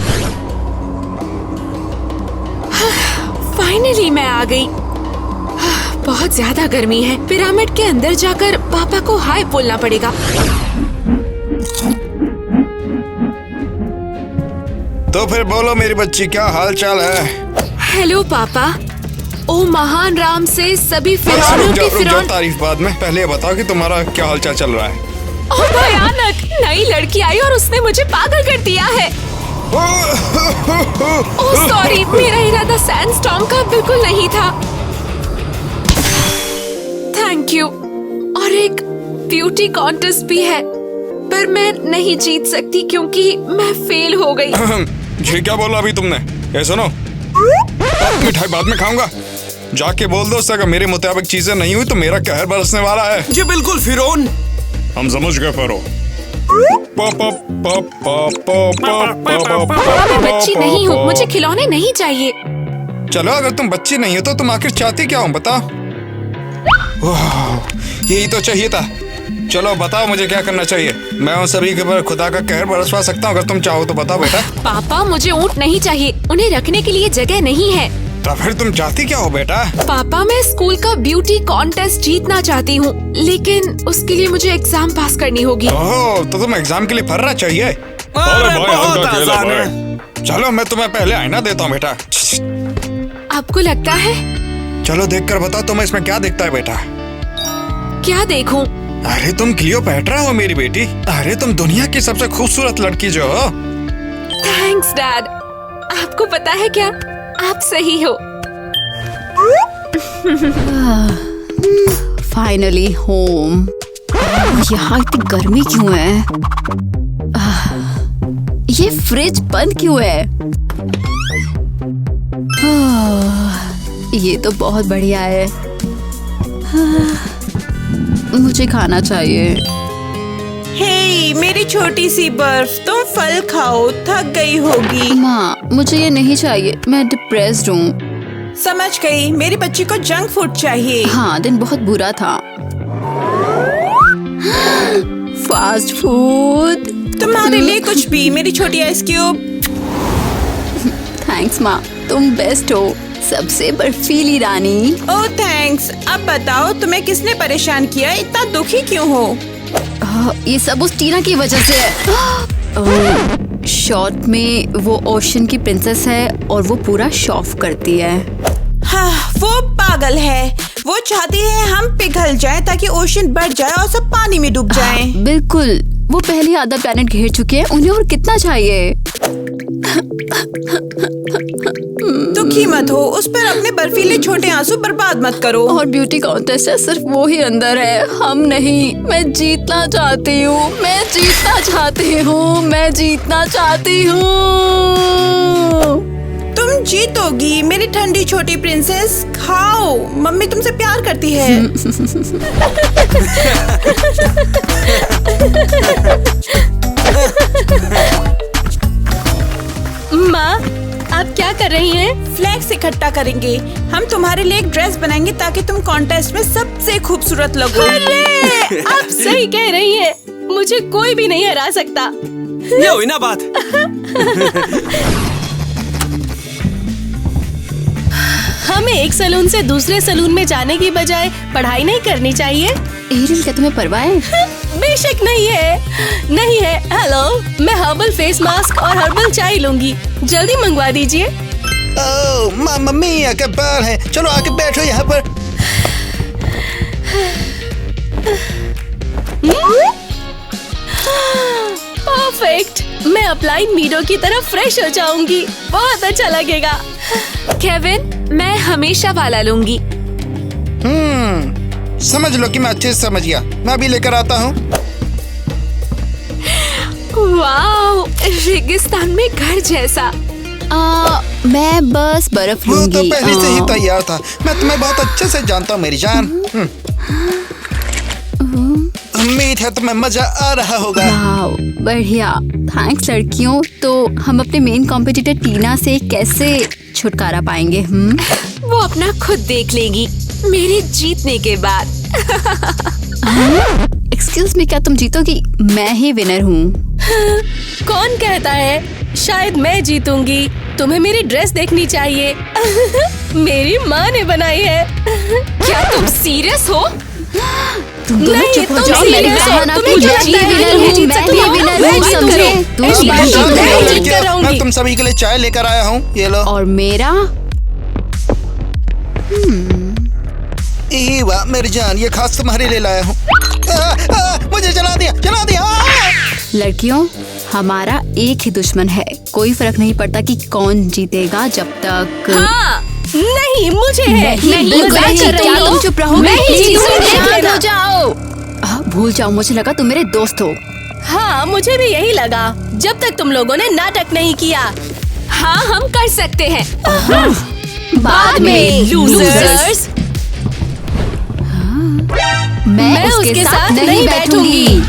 फाइनली मैं आ गई। बहुत ज्यादा गर्मी है। पिरामिड के अंदर जाकर पापा को हाय बोलना पड़ेगा। तो फिर बोलो मेरी बच्ची, क्या हाल चाल है? हेलो पापा। ओ महान राम से सभी रुक फिरौनों जाओ, की रुक जाओ, फिरौन। तारीफ बाद में। पहले ये बताओ कि तुम्हारा क्या हाल चाल चल रहा है। ओह भयानक, नई लड़की आई और उसने मुझे पागल कर दिया है। ओह सॉरी, मेरा इरादा सैंडस्टॉर्म का बिल्कुल नहीं था। Thank you. और एक ब्यूटी कॉन्टेस्ट भी है, पर मैं नहीं जीत सकती क्योंकि मैं फेल हो गई। ये क्या बोला अभी तुमने? ये सुनो, मिठाई बाद में खाऊंगा। जाके बोल दो उससे, अगर मेरे मुताबिक चीजें नहीं हुई तो मेरा कहर बरसने वाला है। जी बिल्कुल फिरौन। हम समझ गए फेरो। मैं बच्ची नहीं हूँ, मुझे खिलौने नहीं चाहिए। चलो, अगर तुम बच्ची नहीं हो तो तुम आखिर चाहती क्या हो, बताओ। यही तो चाहिए था। चलो बताओ, मुझे क्या करना चाहिए? मैं उन सभी के ऊपर खुदा का कहर बरसवा सकता हूँ। अगर तुम चाहो तो बताओ बेटा। पापा, मुझे ऊँट नहीं चाहिए, उन्हें रखने के लिए जगह नहीं है। तो फिर तुम चाहती क्या हो बेटा? पापा, मैं स्कूल का ब्यूटी कॉन्टेस्ट जीतना चाहती हूँ, लेकिन उसके लिए मुझे एग्जाम पास करनी होगी। ओह, तो तुम एग्जाम के लिए फर्रा चाहिए? अरे बहुत आसान है। चलो, मैं तुम्हें पहले आईना देता हूँ बेटा। आपको लगता है? चलो देख कर बताओ तुम्हें इसमें क्या दिखता है बेटा। क्या देखूं? अरे तुम क्लियोपैट्रा हो मेरी बेटी। अरे तुम दुनिया की सबसे खूबसूरत लड़की जो हो। Thanks dad. आपको पता है क्या, आप सही हो। Finally home. यहाँ इतनी गर्मी क्यों है? ये फ्रिज बंद क्यों है? ये तो बहुत बढ़िया है। मुझे खाना चाहिए। हे मेरी छोटी सी बर्फ, तुम फल खाओ, थक गई होगी। माँ, मुझे ये नहीं चाहिए, मैं डिप्रेस्ड हूँ। समझ गई, मेरी बच्ची को जंक फूड चाहिए। हाँ, दिन बहुत बुरा था। Fast food. तुम्हारे लिए कुछ भी, मेरी छोटी आइस क्यूब। थैंक्स माँ, तुम बेस्ट हो, सबसे बर्फीली रानी। ओह थैंक्स। अब बताओ तुम्हें किसने परेशान किया, इतना दुखी क्यों हो? ये सब उस टीना की वजह से है। शॉर्ट में वो ओशन की प्रिंसेस है और वो पूरा शॉफ करती है। हाँ, वो पागल है। वो चाहती है हम पिघल जाएं ताकि ओशन बढ़ जाए और सब पानी में डूब जाएं। बिल्कुल, वो पहले आधा प्लेनेट घेर चुके हैं, उन्हें और कितना चाहिए? दुखी मत हो, उस पर अपने बर्फीले छोटे आंसू बर्बाद मत करो। और ब्यूटी कॉन्टेस्ट है, सिर्फ वो ही अंदर है, हम नहीं। मैं जीतना चाहती हूँ, मैं जीतना चाहती हूँ, मैं जीतना चाहती हूँ। तुम जीतोगी मेरी ठंडी छोटी प्रिंसेस। खाओ, मम्मी तुमसे प्यार करती है। माँ, आप क्या कर रही हैं? फ्लैक्स इकट्ठा करेंगे। हम तुम्हारे लिए एक ड्रेस बनाएंगे ताकि तुम कॉन्टेस्ट में सबसे खूबसूरत लगो। अरे, आप सही कह रही हैं। मुझे कोई भी नहीं हरा सकता। ये हुई ना बात। हमें एक सैलून से दूसरे सैलून में जाने की बजाय पढ़ाई नहीं करनी चाहिए? एरियल, क्या तुम्हें परवाह है? बेशक नहीं है, नहीं है। हेलो, मैं हर्बल फेस मास्क और हर्बल चाय लूंगी, जल्दी मंगवा दीजिए। ओह मम्मी आके बाहर है, चलो आके बैठो यहाँ पर। परफेक्ट, मैं अपलाइन मीडो की तरह फ्रेश हो जाऊंगी, बहुत अच्छा लगेगा। केविन, मैं हमेशा वाला लूंगी। समझ लो कि मैं अच्छे से समझ गया, मैं अभी लेकर आता हूँ। वाओ, रेगिस्तान में घर जैसा। मैं बस बर्फ वो लूंगी। तो पहले से ही तैयार था, मैं तुम्हें बहुत अच्छे से जानता हूँ मेरी जान। उम्मीद है तुम्हें मजा आ रहा होगा। वाओ, बढ़िया, थैंक्स लड़कियों। तो हम अपने मेन कॉम्पिटिटर टीना से कैसे छुटकारा पाएंगे? वो अपना खुद देख लेगी मेरे जीतने के बाद। एक्सक्यूज मी, क्या तुम जीतोगी? मैं ही विनर हूँ। कौन कहता है? शायद मैं जीतूंगी। तुम्हें मेरी ड्रेस देखनी चाहिए। मेरी माँ ने बनाई है। क्या तुम सीरियस हो? तुम दोनों नहीं, चुप हो तुम जाओ। serious मेरी हो। बहन तुम्हें आपकी क्या मैं ही लगता है विनर तुम हूँ, जीत मैं सकती ही हो? विनर मैं हूँ, जीत समझे? करूँ। तुम इस बार जीत तो मैं रहे हो। जीत कर रहूंगी। मैं तुम सभी के लिए चाय लेकर आया हूँ, ये लो। और मेरा? वाह मेरी जान, ये खास तुम्हारे लिए लाया हूँ। मुझे जला दिया, जला दिया। लड़कियों, हमारा एक ही दुश्मन है, कोई फर्क नहीं पड़ता कि कौन जीतेगा जब तक। हाँ, नहीं, मुझे है। नहीं, बिल्कुल मजाक नहीं। कर रही क्या हो? तुम चुप रहोगे? मैं ही प्लीज, जीतूंगी, तुम देख शांत लेना। हो जाओ। भूल जाओ, मुझे लगा तुम मेरे दोस्त हो। हाँ, मुझे भी यही लगा, जब तक तुम लोगों ने नाटक नहीं किया। हाँ, हम कर सकते हैं। बाद में लूजर्स। मैं उसके साथ नहीं बैठूंगी।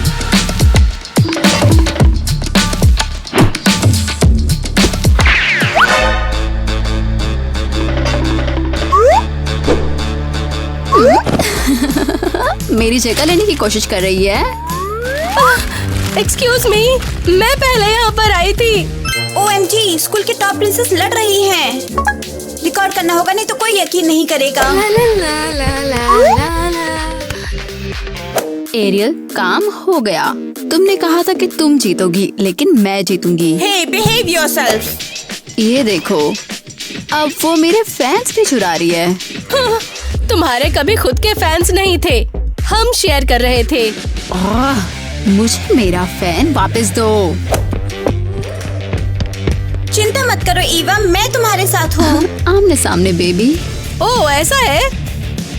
मेरी जगह लेने की कोशिश कर रही है। एक्सक्यूज मी, मैं पहले यहाँ पर आई थी। OMG, स्कूल की टॉप प्रिंसेस लड़ रही हैं। रिकॉर्ड करना होगा, नहीं तो कोई यकीन नहीं करेगा। एरियल, काम हो गया। तुमने कहा था कि तुम जीतोगी, लेकिन मैं जीतूंगी। हे, बिहेव योरसेल्फ। ये देखो, अब वो मेरे फैंस भी चुरा रही है। तुम्हारे कभी खुद के फैंस नहीं थे, हम शेयर कर रहे थे। मुझे मेरा फैन वापस दो। चिंता मत करो ईवा, मैं तुम्हारे साथ हूँ। आमने सामने बेबी। ओह, ऐसा है?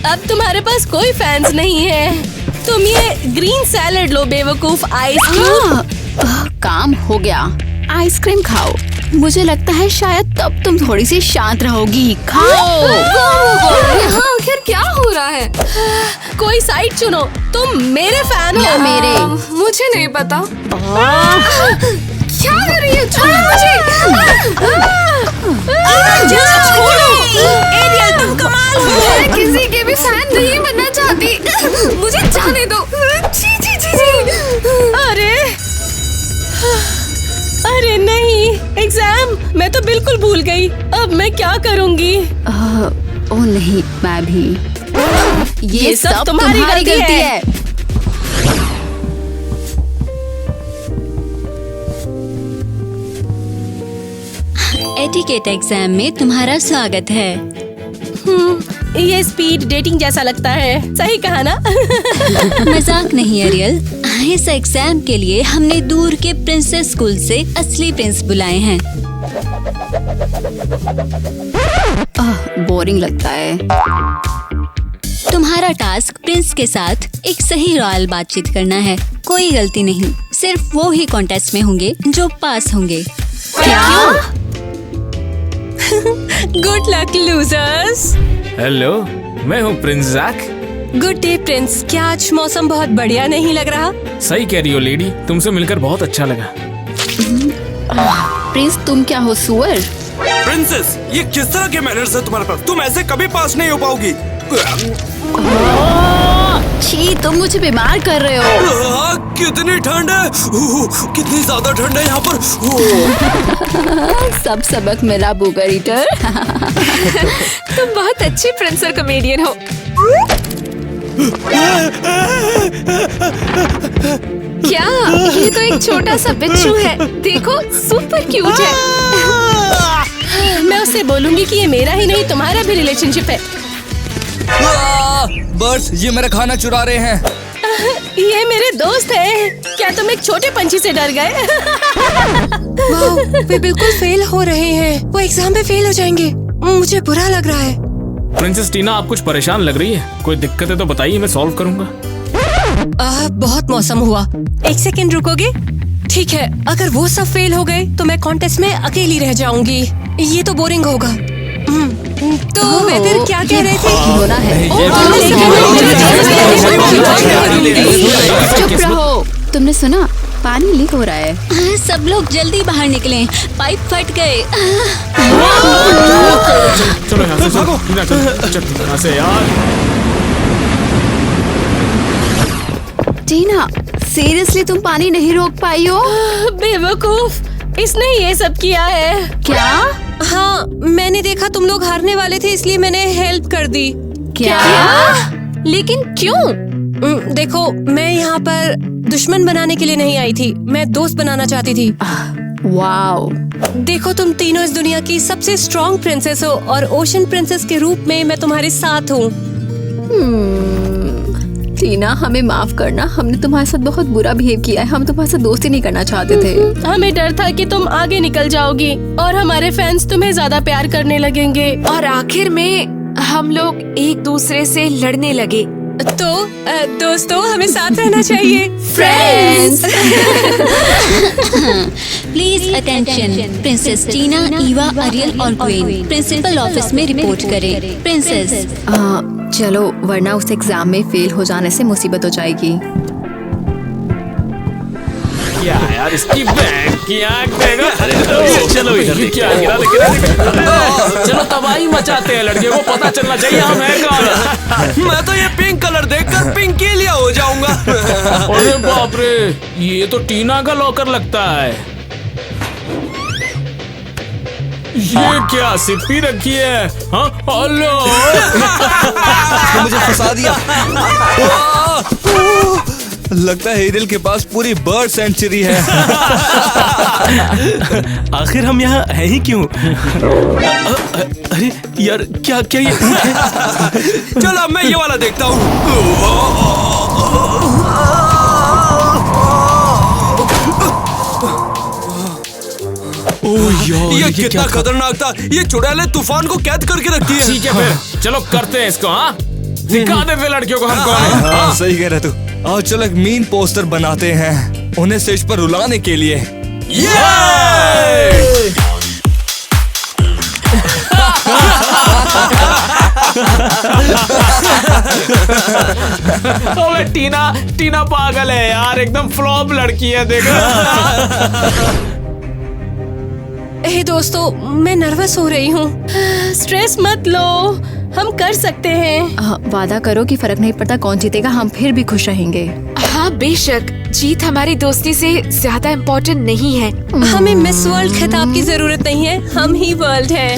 अब तुम्हारे पास कोई फैंस नहीं है। तुम ये ग्रीन सैलेड लो बेवकूफ आइस क्यूब। काम हो गया। आइसक्रीम खाओ। मुझे लगता है शायद तब तुम थोड़ी सी शांत रहोगी। खाओ। यहाँ आखिर क्या हो रहा है? कोई साइड चुनो। तुम मेरे फैन हो या मेरे? मुझे नहीं पता। क्या कर रही है? छोड़ो मुझे। एरियल, तुम कमाल हो। मैं किसी के भी फैन नहीं बनना चाहती। मुझे जाने दो। जी जी जी जी। अरे नहीं, एग्जाम। मैं तो बिल्कुल भूल गई। अब मैं क्या करूंगी? ओह नहीं, मैं भी। ये सब तुम्हारी गलती है। एटिकेट एग्जाम में तुम्हारा स्वागत है। ये स्पीड डेटिंग जैसा लगता है। सही कहा ना? मजाक नहीं एरियल। इस एग्जाम के लिए हमने दूर के प्रिंसेस स्कूल से असली प्रिंस बुलाए हैं। बोरिंग लगता है। तुम्हारा टास्क प्रिंस के साथ एक सही रॉयल बातचीत करना है। कोई गलती नहीं, सिर्फ वो ही कॉन्टेस्ट में होंगे जो पास होंगे। क्या? Good luck losers. हेलो, मैं हूँ prince Jack. Good day prince. क्या आज मौसम बहुत बढ़िया नहीं लग रहा? सही कह रही हो लेडी, तुमसे मिलकर बहुत अच्छा लगा। प्रिंस, तुम क्या हो, सुअर? प्रिंसेस, ये किस तरह के मैनर्स है तुम्हारे पास? तुम ऐसे कभी पास नहीं हो पाओगी। छी, तुम मुझे बीमार कर रहे हो। कितनी ठंड है, कितनी ज्यादा ठंड है यहाँ पर। सब सबक मिला बूगर ईटर। तुम बहुत अच्छी प्रिंस और कॉमेडियन हो। क्या? ये तो एक छोटा सा बिच्छू है। देखो, सुपर क्यूट है। मैं उससे बोलूंगी कि ये मेरा ही नहीं तुम्हारा भी रिलेशनशिप है। बर्ड्स, ये मेरा खाना चुरा रहे हैं। ये मेरे दोस्त हैं। क्या तुम एक छोटे पंछी से डर गए? वे बिल्कुल फेल हो रहे हैं। वो एग्जाम में फेल हो जाएंगे। मुझे बुरा लग रहा है। प्रिंसेस टीना, आप कुछ परेशान लग रही है। कोई दिक्कत है तो बताइए, मैं सॉल्व करूंगा। बहुत मौसम हुआ। एक सेकंड रुकोगे? ठीक है, अगर वो सब फेल हो गए तो मैं कॉन्टेस्ट में अकेली रह जाऊंगी। ये तो बोरिंग होगा। तो वे फिर क्या कह रहे थे? खिलौना है। चुप रहो। तुमने सुना? पानी लीक हो रहा है। सब लोग जल्दी बाहर निकलें, पाइप फट गए। चलो यहाँ से, चलो टीना, चलो यहाँ से यार। टीना, सीरियसली तुम पानी नहीं रोक पाई हो? बेवकूफ, इसने ये सब किया है। क्या? हाँ, मैंने देखा तुम लोग हारने वाले थे, इसलिए मैंने हेल्प कर दी। क्या? लेकिन क्यों? देखो, मैं यहाँ पर दुश्मन बनाने के लिए नहीं आई थी। मैं दोस्त बनाना चाहती थी। वाओ। देखो, तुम तीनों इस दुनिया की सबसे स्ट्रॉन्ग प्रिंसेस हो और ओशन प्रिंसेस के रूप में मैं तुम्हारे साथ हूँ। टीना, हमें माफ करना। हमने तुम्हारे साथ बहुत बुरा बिहेव किया है। हम तुम्हारे साथ दोस्ती नहीं करना चाहते थे। हमें डर था कि तुम आगे निकल जाओगी और हमारे फैंस तुम्हें ज्यादा प्यार करने लगेंगे। और आखिर में हम लोग एक दूसरे से लड़ने लगे। तो दोस्तों, हमें साथ रहना चाहिए। फ्रेंड्स। Please attention. प्रिंसेस टीना, ईवा, अरियल और क्वीन प्रिंसिपल ऑफिस में रिपोर्ट करें। प्रिंसेस, चलो, वरना उस एग्जाम में फेल हो जाने से मुसीबत हो जाएगी। क्या यार, इसकी बैंक की आँख देखो। चलो इधर, क्या गिरा चलो, तबाही मचाते हैं। लड़के को पता चलना चाहिए हम हैं कौन। मैं तो ये पिंक कलर देखकर पिंक के लिए हो जाऊंगा। अरे बाप रे, ये तो टीना का लॉकर लगता है। ये क्या सिप्पी रखी है? हाँ, हेलो। मुझे फंसा दिया। लगता है एरियल के पास पूरी बर्ड सेंचुरी है। आखिर हम यहाँ हैं ही क्यों? अरे यार, क्या क्या ये ऊँट है? चलो, मैं ये वाला देखता हूँ। ओह यार, ये कितना खतरनाक था। ये चुड़ैलें तूफान को कैद करके रखती है। ठीक है, फिर चलो करते हैं इसको। हाँ, दिखा दे फिर लड़कियों को हम कौन हैं। हाँ, सही कह रहे तू। आओ चलो, एक मीन पोस्टर बनाते हैं उन्हें स्टेज पर रुलाने के लिए। ओए टीना टीना पागल है यार, एकदम फ्लॉप लड़की है देखो। ए दोस्तों, मैं नर्वस हो रही हूँ। स्ट्रेस मत लो, हम कर सकते हैं। वादा करो कि फर्क नहीं पड़ता कौन जीतेगा, हम फिर भी खुश रहेंगे। हाँ बेशक, जीत हमारी दोस्ती से ज्यादा इम्पोर्टेंट नहीं है। हमें मिस वर्ल्ड खिताब की जरूरत नहीं है, हम ही वर्ल्ड हैं।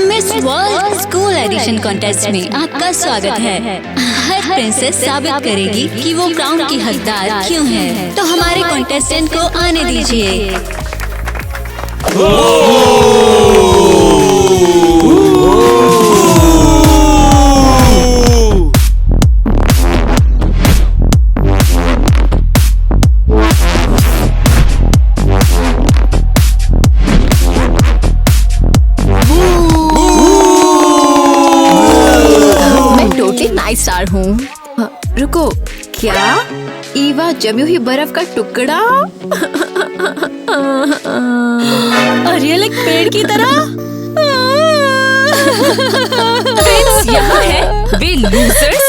Miss world school edition contest में आपका स्वागत है। हर प्रिंसेस साबित करेगी कि वो क्राउन की हकदार क्यों है। तो हमारे कॉन्टेस्टेंट को आने दीजिए। स्टार हूँ। रुको, क्या ईवा जमी हुई बर्फ का टुकड़ा? और ये एक पेड़ की तरह यहाँ है। वे लूजर्स,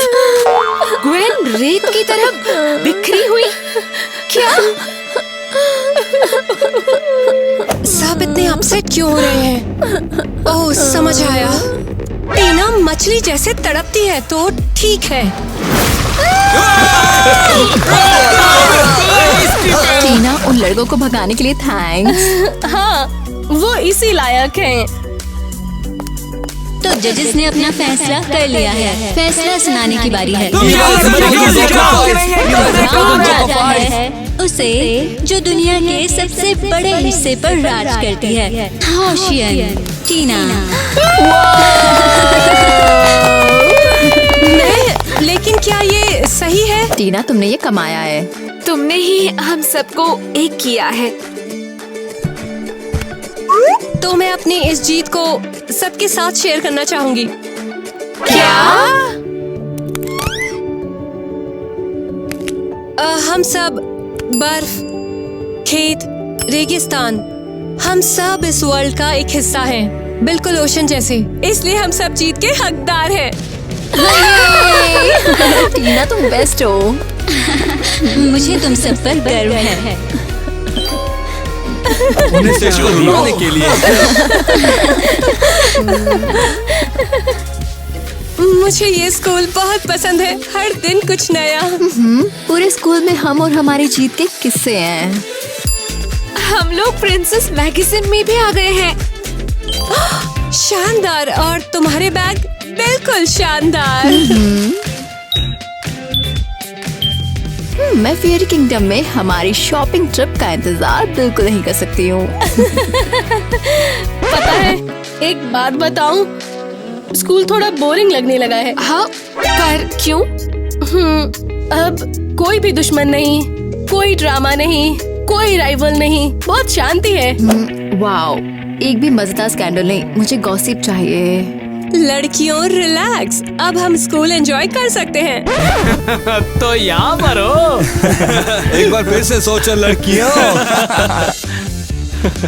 ग्वेन रेत की तरह बिखरी हुई। क्या सब इतने अपसेट क्यों हो रहे हैं? ओह समझ आया, टीना मछली जैसे तड़पती है तो ठीक है। टीना, उन लड़कों को भगाने के लिए थैंक्स। हाँ, वो इसी लायक हैं। तो जजेस ने अपना फैसला कर लिया है। फैसला सुनाने की बारी है। उसे जो दुनिया के सबसे बड़े हिस्से पर राज करती है, हाशियन टीना। लेकिन क्या ये सही है? टीना, तुमने ये कमाया है। तुमने ही हम सबको एक किया है। तो मैं अपनी इस जीत को सबके साथ शेयर करना चाहूंगी। क्या? हम सब बर्फ, खेत, रेगिस्तान, हम सब इस वर्ल्ड का एक हिस्सा हैं, बिल्कुल ओशन जैसे। इसलिए हम सब जीत के हकदार हैं। टीना, तुम बेस्ट हो। मुझे तुम सब पर गर्व है। उन्हें से रुलाने के लिए। मुझे ये स्कूल बहुत पसंद है, हर दिन कुछ नया। पूरे स्कूल में हम और हमारी जीत के किस्से हैं। हम लोग प्रिंसेस मैगजीन में भी आ गए हैं। शानदार, और तुम्हारे बैग बिल्कुल शानदार। मैं फेयरी किंगडम में हमारी शॉपिंग ट्रिप का इंतजार बिल्कुल नहीं कर सकती हूँ। पता है, एक बात बताऊं, स्कूल थोड़ा बोरिंग लगने लगा है। हाँ, पर क्यों? अब कोई भी दुश्मन नहीं, कोई ड्रामा नहीं, कोई राइवल नहीं, बहुत शांति है। वाओ, एक भी मजेदार स्कैंडल नहीं, मुझे गॉसिप चाहिए। लड़कियों रिलैक्स, अब हम स्कूल एंजॉय कर सकते हैं। तो यहाँ पर हो। एक बार फिर से सोचो लड़कियों।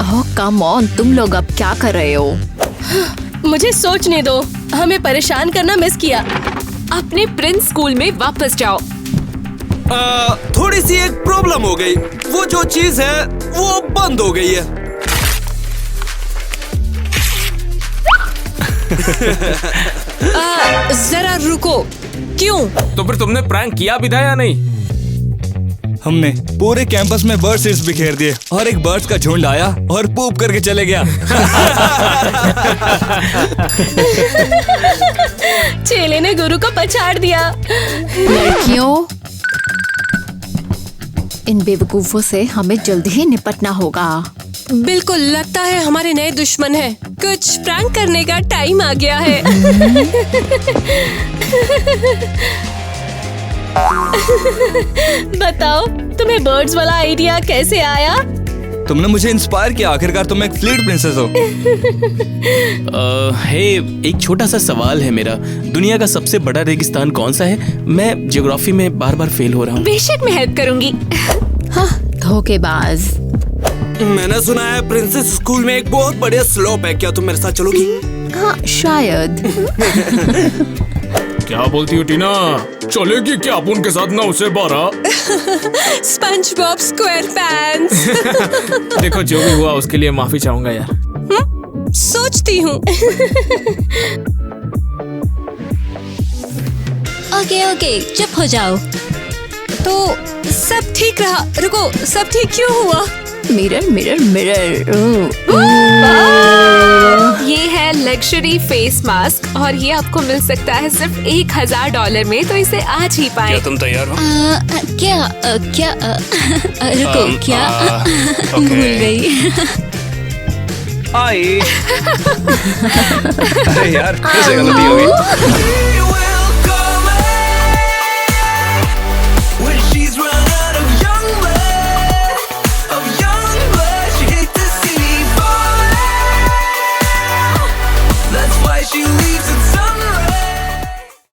ओह कम ऑन, तुम लोग अब क्या कर रहे हो? मुझे सोचने दो, हमें परेशान करना मिस किया। अपने प्रिंस स्कूल में वापस जाओ। थोड़ी सी एक प्रॉब्लम हो गई, वो जो चीज है वो बंद हो गई है। जरा रुको, क्यों? तो फिर तुमने प्रैंक किया भी था या नहीं? हमने पूरे कैंपस में बर्ड सीड्स बिखेर दिए और एक बर्ड्स का झुंड आया और पूप करके चले गया। चेले ने गुरु को पछाड़ दिया। लड़कियों, इन बेवकूफों से हमें जल्दी ही निपटना होगा। बिल्कुल, लगता है हमारे नए दुश्मन हैं। कुछ प्रैंक करने का टाइम आ गया है। बताओ, तुम्हें बर्ड्स वाला आइडिया कैसे आया? तुमने मुझे इंस्पायर किया, आखिरकार तुम एक फ्लीट प्रिंसेस हो। हे, एक छोटा सा सवाल है मेरा। दुनिया का सबसे बड़ा रेगिस्तान कौन सा है? मैं ज्योग्राफी में बार बार फेल हो रहा हूँ। बेशक मैं हेल्प करूंगी। हाँ, धोखेबाज। मैंने सुना है प्रिंसेस स्कूल में एक बहुत बढ़िया स्लोप है, क्या तुम मेरे साथ चलोगी? हाँ शायद। क्या बोलती हो टीना, चलेगी क्या आप उनके साथ 9 से 12? Sponge Bob square pants. देखो जो भी हुआ उसके लिए माफी चाहूंगा यार। सोचती हूँ। ओके चुप हो जाओ। तो सब ठीक रहा। रुको, सब ठीक क्यों हुआ? Mirror mirror mirror. ये है लग्जरी फेस मास्क और ये आपको मिल सकता है सिर्फ $1000 में, तो इसे आज ही पाएं। क्या तुम तैयार हो? क्या रुको, क्या भूल गई। आई। अरे यार फिर से गलती हो गई। You